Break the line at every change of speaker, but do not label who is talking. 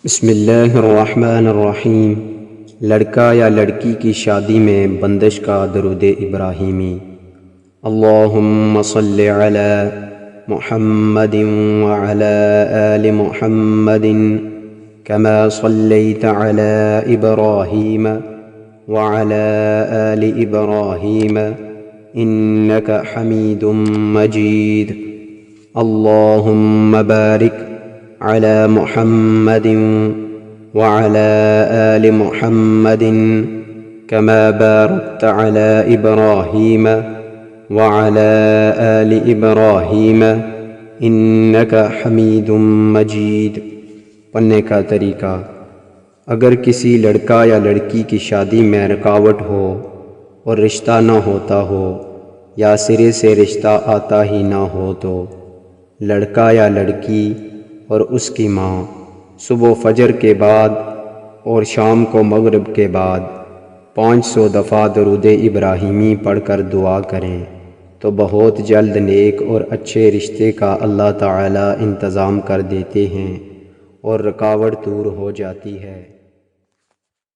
بسم اللہ الرحمن الرحیم۔ لڑکا یا لڑکی کی شادی میں بندش کا درود ابراہیمی۔ اللہم صلی علی محمد وعلی آل محمد کما صلیت علی ابراہیم وعلی آل ابراہیم انک حمید مجید۔ اللہم بارک على محمد وعلى آل محمد كما باركت على إبراهيم وعلى آل إبراهيم إنك حميد مجيد۔ پڑھنے کا طریقہ: اگر کسی لڑکا یا لڑکی کی شادی میں رکاوٹ ہو اور رشتہ نہ ہوتا ہو یا سرے سے رشتہ آتا ہی نہ ہو تو لڑکا یا لڑکی اور اس کی ماں صبح فجر کے بعد اور شام کو مغرب کے بعد 500 دفعہ درود ابراہیمی پڑھ کر دعا کریں تو بہت جلد نیک اور اچھے رشتے کا اللہ تعالی انتظام کر دیتے ہیں اور رکاوٹ دور ہو جاتی ہے۔